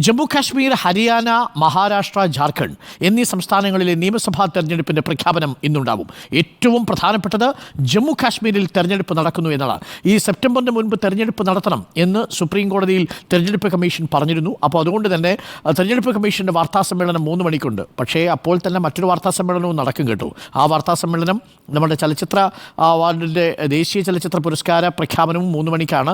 ജമ്മു കാശ്മീർ, ഹരിയാന, മഹാരാഷ്ട്ര, ജാർഖണ്ഡ് എന്നീ സംസ്ഥാനങ്ങളിലെ നിയമസഭാ തെരഞ്ഞെടുപ്പിന്റെ പ്രഖ്യാപനം ഇന്നുണ്ടാകും. ഏറ്റവും പ്രധാനപ്പെട്ടത് ജമ്മു കാശ്മീരിൽ തെരഞ്ഞെടുപ്പ് നടക്കുന്നു എന്നതാണ്. ഈ സെപ്റ്റംബറിന് മുൻപ് തെരഞ്ഞെടുപ്പ് നടത്തണം എന്ന് സുപ്രീം കോടതിയിൽ തെരഞ്ഞെടുപ്പ് കമ്മീഷൻ പറഞ്ഞിരുന്നു. അപ്പോൾ അതുകൊണ്ട് തന്നെ തെരഞ്ഞെടുപ്പ് കമ്മീഷന്റെ വാർത്താ സമ്മേളനം 3 മണിക്കുണ്ട്. പക്ഷേ അപ്പോൾ തന്നെ മറ്റൊരു വാർത്താ സമ്മേളനവും നടക്കും കേട്ടോ. ആ വാർത്താ സമ്മേളനം നമ്മുടെ ചലച്ചിത്ര അവാർഡിൻ്റെ ദേശീയ ചലച്ചിത്ര പുരസ്കാര പ്രഖ്യാപനവും 3 മണിക്കാണ്.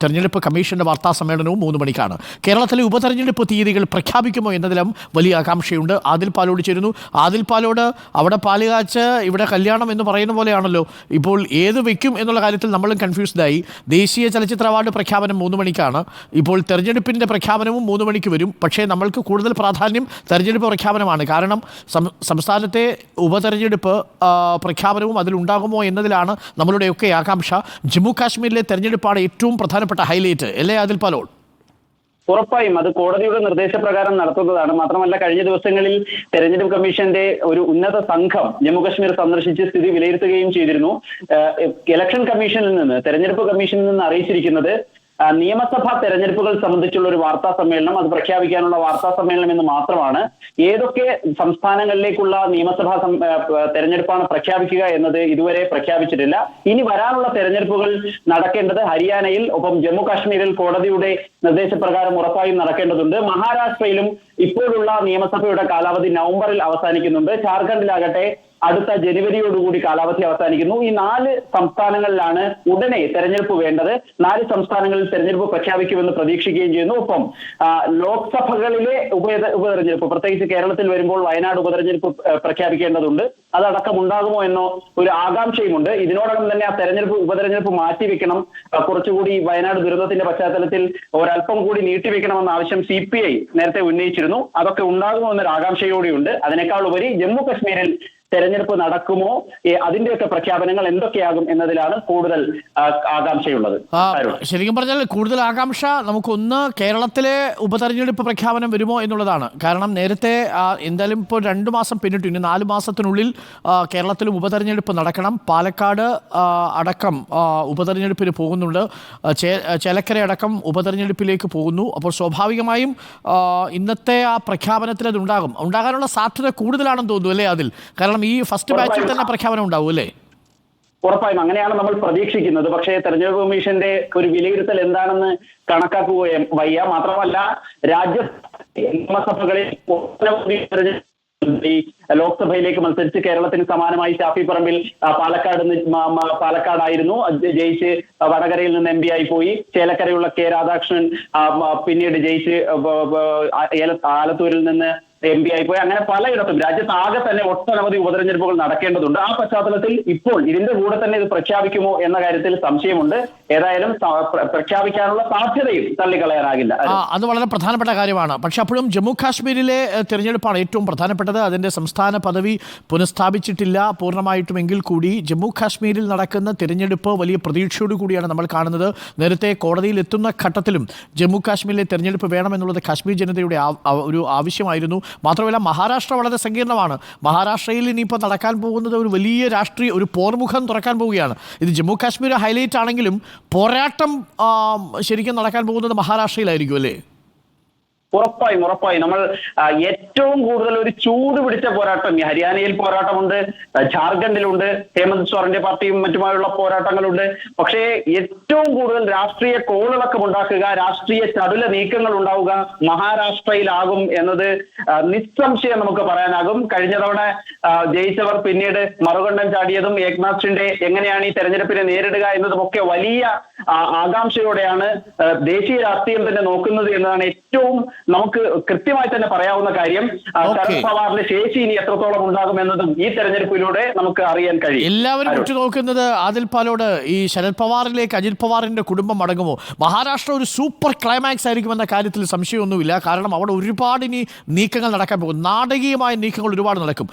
തെരഞ്ഞെടുപ്പ് കമ്മീഷന്റെ വാർത്താ സമ്മേളനവും 3 മണിക്കാണ്. കേരളത്തിലെ ഉപതെരഞ്ഞെടുപ്പ് തീയതികൾ പ്രഖ്യാപിക്കുമോ എന്നതിലും വലിയ ആകാംക്ഷയുണ്ട്. ആദിൽ പാലോട് ചേരുന്നു. ആദിൽ പാലോട്, അവിടെ പാലുകാച്ച് ഇവിടെ കല്യാണം എന്ന് പറയുന്ന പോലെയാണല്ലോ. ഇപ്പോൾ ഏത് വയ്ക്കും എന്നുള്ള കാര്യത്തിൽ നമ്മളും കൺഫ്യൂസ്ഡായി. ദേശീയ ചലച്ചിത്ര അവാർഡ് പ്രഖ്യാപനം 3 മണിക്കാണ്. ഇപ്പോൾ തെരഞ്ഞെടുപ്പിൻ്റെ പ്രഖ്യാപനവും 3 മണിക്ക് വരും. പക്ഷേ നമ്മൾക്ക് കൂടുതൽ പ്രാധാന്യം തെരഞ്ഞെടുപ്പ് പ്രഖ്യാപനമാണ്. കാരണം സംസ്ഥാനത്തെ ഉപതെരഞ്ഞെടുപ്പ് പ്രഖ്യാപനവും അതിലുണ്ടാകുമോ എന്നതിലാണ് നമ്മളുടെയൊക്കെ ആകാംക്ഷ. ജമ്മു കാശ്മീരിലെ തെരഞ്ഞെടുപ്പാണ് ഏറ്റവും പ്രധാനപ്പെട്ട ഹൈലൈറ്റ് അല്ലേ ആദിൽ പാലോട്? ഉറപ്പായും അത് കോടതിയുടെ നിർദ്ദേശപ്രകാരം നടത്തുന്നതാണ്. മാത്രമല്ല, കഴിഞ്ഞ ദിവസങ്ങളിൽ തെരഞ്ഞെടുപ്പ് കമ്മീഷന്റെ ഒരു ഉന്നത സംഘം ജമ്മുകശ്മീർ സന്ദർശിച്ച് സ്ഥിതി വിലയിരുത്തുകയും ചെയ്തിരുന്നു. ഇലക്ഷൻ കമ്മീഷനിൽ നിന്ന്, തെരഞ്ഞെടുപ്പ് കമ്മീഷനിൽ നിന്ന് അറിയിച്ചിരിക്കുന്നത് നിയമസഭാ തെരഞ്ഞെടുപ്പുകൾ സംബന്ധിച്ചുള്ള ഒരു വാർത്താ സമ്മേളനം, അത് പ്രഖ്യാപിക്കാനുള്ള വാർത്താ സമ്മേളനം എന്ന് മാത്രമാണ്. ഏതൊക്കെ സംസ്ഥാനങ്ങളിലേക്കുള്ള നിയമസഭാ തെരഞ്ഞെടുപ്പാണ് പ്രഖ്യാപിക്കുക എന്നത് ഇതുവരെ പ്രഖ്യാപിച്ചിട്ടില്ല. ഇനി വരാനുള്ള തെരഞ്ഞെടുപ്പുകൾ നടക്കേണ്ടത് ഹരിയാനയിൽ, ഒപ്പം ജമ്മു കാശ്മീരിൽ കോടതിയുടെ നിർദ്ദേശപ്രകാരം ഉറപ്പായും നടക്കേണ്ടതുണ്ട്. മഹാരാഷ്ട്രയിലും ഇപ്പോഴുള്ള നിയമസഭയുടെ കാലാവധി നവംബറിൽ അവസാനിക്കുന്നുണ്ട്. ജാർഖണ്ഡിലാകട്ടെ അടുത്ത ജനുവരിയോടുകൂടി കാലാവധി അവസാനിക്കുന്നു. ഈ 4 സംസ്ഥാനങ്ങളിലാണ് ഉടനെ തെരഞ്ഞെടുപ്പ് വേണ്ടത്. 4 സംസ്ഥാനങ്ങളിൽ തെരഞ്ഞെടുപ്പ് പ്രഖ്യാപിക്കുമെന്ന് പ്രതീക്ഷിക്കുകയും ചെയ്യുന്നു. ഒപ്പം ലോക്സഭകളിലെ ഉപതെരഞ്ഞെടുപ്പ്, പ്രത്യേകിച്ച് കേരളത്തിൽ വരുമ്പോൾ വയനാട് ഉപതെരഞ്ഞെടുപ്പ് പ്രഖ്യാപിക്കേണ്ടതുണ്ട്. അതടക്കം ഉണ്ടാകുമോ എന്നോ ഒരു ആകാംക്ഷയുമുണ്ട്. ഇതിനോടകം തന്നെ ആ ഉപതെരഞ്ഞെടുപ്പ് മാറ്റിവെക്കണം, കുറച്ചുകൂടി വയനാട് ദുരന്തത്തിന്റെ പശ്ചാത്തലത്തിൽ ഒരല്പം കൂടി നീട്ടിവെക്കണമെന്ന ആവശ്യം CPI നേരത്തെ ഉന്നയിച്ചിരുന്നു. അതൊക്കെ ഉണ്ടാകുമോ എന്നൊരു ആകാംക്ഷയോടെയുണ്ട്. അതിനേക്കാൾ ഉപരി ജമ്മു കശ്മീരിൽ തെരഞ്ഞെടുപ്പ് നടക്കുമോ, അതിന്റെയൊക്കെ പ്രഖ്യാപനങ്ങൾ എന്തൊക്കെയാകും എന്നതിലാണ് കൂടുതൽ ആകാംക്ഷയുള്ളത്. ശരിക്കും പറഞ്ഞാൽ കൂടുതൽ ആകാംക്ഷ നമുക്കൊന്ന് കേരളത്തിലെ ഉപതെരഞ്ഞെടുപ്പ് പ്രഖ്യാപനം വരുമോ എന്നുള്ളതാണ്. കാരണം നേരത്തെ എന്തായാലും ഇപ്പോൾ 2 മാസം പിന്നിട്ടു. ഇനി 4 മാസത്തിനുള്ളിൽ കേരളത്തിലും ഉപതെരഞ്ഞെടുപ്പ് നടക്കണം. പാലക്കാട് അടക്കം ഉപതെരഞ്ഞെടുപ്പിന് പോകുന്നുണ്ട്. ചേലക്കര അടക്കം ഉപതെരഞ്ഞെടുപ്പിലേക്ക് പോകുന്നു. അപ്പോൾ സ്വാഭാവികമായും ഇന്നത്തെ ആ പ്രഖ്യാപനത്തിൽ അത് ഉണ്ടാകാനുള്ള സാധ്യത കൂടുതലാണെന്ന് തോന്നുന്നു അല്ലേ അതിൽ? കാരണം ഈ ഫസ്റ്റ് ബാച്ചിൽ തന്നെ പ്രഖ്യാപനം ഉണ്ടാവും അല്ലേ? ഉറപ്പായും അങ്ങനെയാണ് നമ്മൾ പ്രതീക്ഷിക്കുന്നത്. പക്ഷേ തെരഞ്ഞെടുപ്പ് കമ്മീഷന്റെ ഒരു വിലയിരുത്തൽ എന്താണെന്ന് കണക്കാക്കുകയും വയ്യ. മാത്രമല്ല, നിയമസഭകളിൽ ഈ ലോക്സഭയിലേക്ക് മത്സരിച്ച് കേരളത്തിന് സമാനമായി ഷാഫി പറമ്പിൽ പാലക്കാടായിരുന്നു ജയിച്ച് വടകരയിൽ നിന്ന് MP ആയി പോയി. ചേലക്കരയുള്ള K രാധാകൃഷ്ണൻ പിന്നീട് ജയിച്ച് ആലത്തൂരിൽ നിന്ന് MP ആയി പോയി. അങ്ങനെ പലയിടത്തും രാജ്യത്ത് ആകെ തന്നെ ഒട്ടനവധി ഉപതെരഞ്ഞെടുപ്പുകൾ നടക്കേണ്ടതുണ്ട്. ആ പശ്ചാത്തലത്തിൽ ഇപ്പോൾ ഇതിന്റെ കൂടെ തന്നെ ഇത് പ്രഖ്യാപിക്കുമോ എന്ന കാര്യത്തിൽ സംശയമുണ്ട്. ഏതായാലും പ്രഖ്യാപിക്കാനുള്ള സാധ്യതയും തള്ളിക്കളയാനാകില്ല. അത് വളരെ പ്രധാനപ്പെട്ട കാര്യമാണ്. പക്ഷെ അപ്പോഴും ജമ്മു കാശ്മീരിലെ തെരഞ്ഞെടുപ്പാണ് ഏറ്റവും പ്രധാനപ്പെട്ടത്. അതിന്റെ സംസ്ഥാന പദവി പുനഃസ്ഥാപിച്ചിട്ടില്ല പൂർണ്ണമായിട്ടുമെങ്കിൽ കൂടി ജമ്മു കാശ്മീരിൽ നടക്കുന്ന തെരഞ്ഞെടുപ്പ് വലിയ പ്രതീക്ഷയോടുകൂടിയാണ് നമ്മൾ കാണുന്നത്. നേരത്തെ കോടതിയിൽ എത്തുന്ന ഘട്ടത്തിലും ജമ്മു കാശ്മീരിലെ തെരഞ്ഞെടുപ്പ് വേണമെന്നുള്ളത് കാശ്മീർ ജനതയുടെ ഒരു ആവശ്യമായിരുന്നു. മാത്രമല്ല, മഹാരാഷ്ട്ര വളരെ സങ്കീർണമാണ്. മഹാരാഷ്ട്രയിൽ ഇനിയിപ്പോൾ നടക്കാൻ പോകുന്നത് ഒരു വലിയ രാഷ്ട്രീയ ഒരു പോർമുഖം തുറക്കാൻ പോവുകയാണ്. ഇത് ജമ്മു കാശ്മീർ ഹൈലൈറ്റ് ആണെങ്കിലും പോരാട്ടം ശരിക്കും നടക്കാൻ പോകുന്നത് മഹാരാഷ്ട്രയിലായിരിക്കും അല്ലേ? ഉറപ്പായും നമ്മൾ ഏറ്റവും കൂടുതൽ ഒരു ചൂട് പിടിച്ച പോരാട്ടം ഹരിയാനയിൽ പോരാട്ടമുണ്ട്, ജാർഖണ്ഡിലുണ്ട്, ഹേമന്ത് സോറന്റെ പാർട്ടിയും മറ്റുമായുള്ള പോരാട്ടങ്ങളുണ്ട്. പക്ഷേ ഏറ്റവും കൂടുതൽ രാഷ്ട്രീയ കോളിളക്കം ഉണ്ടാക്കുക, രാഷ്ട്രീയ ചടുല നീക്കങ്ങൾ ഉണ്ടാവുക മഹാരാഷ്ട്രയിലാകും എന്നത് നിസ്സംശയം നമുക്ക് പറയാനാകും. കഴിഞ്ഞ തവണ ജയിച്ചവർ പിന്നീട് മറുകണ്ഠം ചാടിയതും ഏക്നാഥ് ഷിൻഡെ എങ്ങനെയാണ് ഈ തെരഞ്ഞെടുപ്പിനെ നേരിടുക എന്നതുമൊക്കെ വലിയ ആകാംക്ഷയോടെയാണ് ദേശീയ രാഷ്ട്രീയം തന്നെ നോക്കുന്നത് എന്നതാണ് ഏറ്റവും നമുക്ക് കൃത്യമായി തന്നെ പറയാവുന്ന കാര്യം. ശരത് പവാറിന്റെ ശേഷി ഇനി എത്രത്തോളം ഉണ്ടാകുമെന്നതും ഈ തെരഞ്ഞെടുപ്പിലൂടെ നമുക്ക് അറിയാൻ കഴിയും. എല്ലാവരും ഉറ്റുനോക്കുന്നത് ആദിൽ പാലോട് ഈ ശരത് പവാറിലേക്ക് അജിത് പവാറിന്റെ കുടുംബം മടങ്ങുമോ? മഹാരാഷ്ട്ര ഒരു സൂപ്പർ ക്ലൈമാക്സ് ആയിരിക്കുമെന്ന കാര്യത്തിൽ സംശയമൊന്നുമില്ല. കാരണം അവിടെ ഒരുപാട് ഇനി നീക്കങ്ങൾ നടക്കാൻ പോകും. നാടകീയമായ നീക്കങ്ങൾ ഒരുപാട് നടക്കും.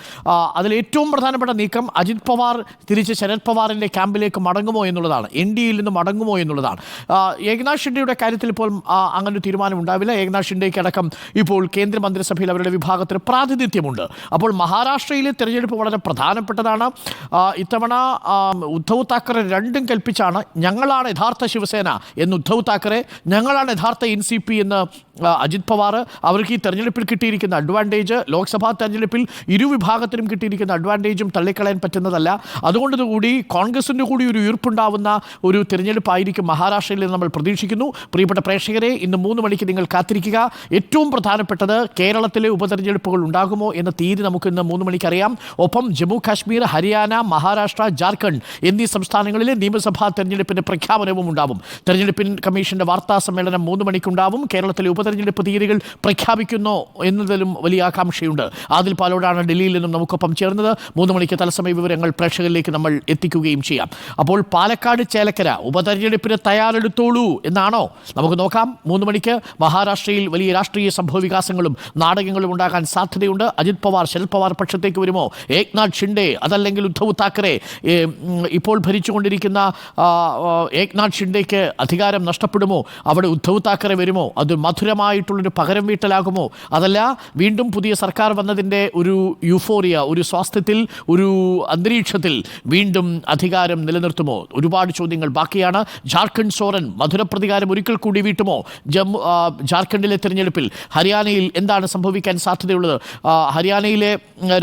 അതിൽ ഏറ്റവും പ്രധാനപ്പെട്ട നീക്കം അജിത് പവാർ തിരിച്ച് ശരത് പവാറിന്റെ ക്യാമ്പിലേക്ക് മടങ്ങുമോ എന്നുള്ളതാണ്. NDAയിൽ നിന്ന് മടങ്ങുമോ എന്നുള്ളതാണ്. ഏക്നാഥ് ഷിൻഡെയുടെ കാര്യത്തിൽ ഇപ്പോൾ അങ്ങനെ ഒരു തീരുമാനം ഉണ്ടാവില്ല. ഏക്നാഥ് ഷിൻഡെക്ക് അടക്കം ഇപ്പോൾ കേന്ദ്രമന്ത്രിസഭയിൽ അവരുടെ വിഭാഗത്തിന് പ്രാതിനിധ്യമുണ്ട്. അപ്പോൾ മഹാരാഷ്ട്രയിലെ തെരഞ്ഞെടുപ്പ് വളരെ പ്രധാനപ്പെട്ടതാണ്. ഇത്തവണ ഉദ്ധവ് താക്കറെ രണ്ടും കൽപ്പിച്ചാണ് ഞങ്ങളാണ് യഥാർത്ഥ ശിവസേന എന്ന് ഉദ്ധവ് താക്കറെ, ഞങ്ങളാണ് യഥാർത്ഥ NCP എന്ന് അജിത് പവാർ. അവർക്ക് ഈ തെരഞ്ഞെടുപ്പിൽ കിട്ടിയിരിക്കുന്ന അഡ്വാൻറ്റേജ്, ലോക്സഭാ തെരഞ്ഞെടുപ്പിൽ ഇരുവിഭാഗത്തിനും കിട്ടിയിരിക്കുന്ന അഡ്വാൻറ്റേജും തള്ളിക്കളയാൻ പറ്റുന്നതല്ല. അതുകൊണ്ടുകൂടി കോൺഗ്രസിൻ്റെ കൂടി ഒരു ഉയർപ്പുണ്ടാവുന്ന ഒരു തിരഞ്ഞെടുപ്പായിരിക്കും മഹാരാഷ്ട്രയിൽ നിന്ന് നമ്മൾ പ്രതീക്ഷിക്കുന്നു. പ്രിയപ്പെട്ട പ്രേക്ഷകരെ, ഇന്ന് 3 മണിക്ക് നിങ്ങൾ കാത്തിരിക്കുക. ഏറ്റവും പ്രധാനപ്പെട്ടത് കേരളത്തിലെ ഉപതെരഞ്ഞെടുപ്പുകൾ ഉണ്ടാകുമോ എന്ന തീയതി നമുക്ക് ഇന്ന് 3 മണിക്ക് അറിയാം. ഒപ്പം ജമ്മു കാശ്മീർ, ഹരിയാന, മഹാരാഷ്ട്ര, ജാർഖണ്ഡ് എന്നീ സംസ്ഥാനങ്ങളിലെ നിയമസഭാ തെരഞ്ഞെടുപ്പിന്റെ പ്രഖ്യാപനവും ഉണ്ടാവും. തെരഞ്ഞെടുപ്പ് കമ്മീഷന്റെ വാർത്താ സമ്മേളനം 3 മണിക്കുണ്ടാവും. കേരളത്തിലെ ഉപതെരഞ്ഞെടുപ്പ് തീയതികൾ പ്രഖ്യാപിക്കുന്നോ എന്നതിലും വലിയ ആകാംക്ഷയുണ്ട്. ആദിൽ പാലോടാണ് ഡൽഹിയിൽ നിന്നും നമുക്കൊപ്പം ചേർന്നത്. 3 മണിക്ക് തത്സമയ വിവരങ്ങൾ പ്രേക്ഷകരിലേക്ക് നമ്മൾ എത്തിക്കുകയും ചെയ്യാം. അപ്പോൾ പാലക്കാട് ചേലക്കര ഉപതെരഞ്ഞെടുപ്പിന് തയ്യാറെടുത്തോളൂ എന്നാണോ? നമുക്ക് നോക്കാം. 3 മണിക്ക് മഹാരാഷ്ട്രയിൽ വലിയ രാഷ്ട്രീയ സംഭവ വികാസങ്ങളും നാടകങ്ങളും ഉണ്ടാകാൻ സാധ്യതയുണ്ട്. അജിത് പവാർ, ശരത് പവാർ പക്ഷത്തേക്ക് വരുമോ? ഏക്നാഥ് ഷിൻഡെ അതല്ലെങ്കിൽ ഉദ്ധവ് താക്കറെ? ഇപ്പോൾ ഭരിച്ചുകൊണ്ടിരിക്കുന്ന ഏക്നാഥ് ഷിൻഡെക്ക് അധികാരം നഷ്ടപ്പെടുമോ? അവിടെ ഉദ്ധവ് താക്കറെ വരുമോ? അത് മധുരമായിട്ടുള്ളൊരു പകരം വീട്ടലാകുമോ? അതല്ല വീണ്ടും പുതിയ സർക്കാർ വന്നതിൻ്റെ ഒരു യൂഫോറിയ, ഒരു സ്വാസ്ഥ്യത്തിൽ, ഒരു അന്തരീക്ഷത്തിൽ വീണ്ടും അധികാരം നിലനിർത്തുമോ? ഒരുപാട് ചോദ്യങ്ങൾ ബാക്കിയാണ്. ജാർഖണ്ഡ് സോറൻ മധുരപ്രതികാരം ഒരിക്കൽ കൂടി വീട്ടുമോ ജാർഖണ്ഡിലെ തിരഞ്ഞെടുപ്പിൽ? ഹരിയാനയിൽ എന്താണ് സംഭവിക്കാൻ സാധ്യതയുള്ളത്? ഹരിയാനയിലെ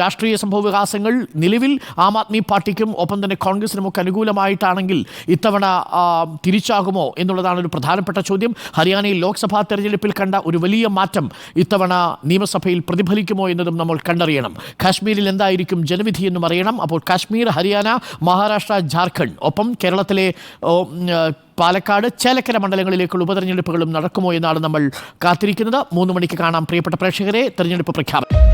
രാഷ്ട്രീയ സംഭവ വികാസങ്ങൾ നിലവിൽ ആം ആദ്മി പാർട്ടിക്കും ഒപ്പം തന്നെ കോൺഗ്രസിനുമൊക്കെ അനുകൂലമായിട്ടാണെങ്കിൽ ഇത്തവണ തിരിച്ചാകുമോ എന്നുള്ളതാണ് ഒരു പ്രധാനപ്പെട്ട ചോദ്യം. ഹരിയാനയിൽ ലോക്സഭാ തെരഞ്ഞെടുപ്പിൽ കണ്ട ഒരു വലിയ മാറ്റം ഇത്തവണ നിയമസഭയിൽ പ്രതിഫലിക്കുമോ എന്നതും നമ്മൾ കണ്ടറിയണം. കാശ്മീരിൽ എന്തായിരിക്കും ജനവിധി എന്നും അറിയണം. അപ്പോൾ കാശ്മീർ, ഹരിയാന, മഹാരാഷ്ട്ര, ജാർഖണ്ഡ് ഒപ്പം കേരളത്തിലെ പാലക്കാട്, ചേലക്കര മണ്ഡലങ്ങളിലേക്കുള്ള ഉപതെരഞ്ഞെടുപ്പുകളും നടക്കുമോ എന്നാണ് നമ്മൾ കാത്തിരിക്കുന്നത്. 3 മണിക്ക് കാണാം പ്രിയപ്പെട്ട പ്രേക്ഷകരെ തെരഞ്ഞെടുപ്പ് പ്രഖ്യാപനം.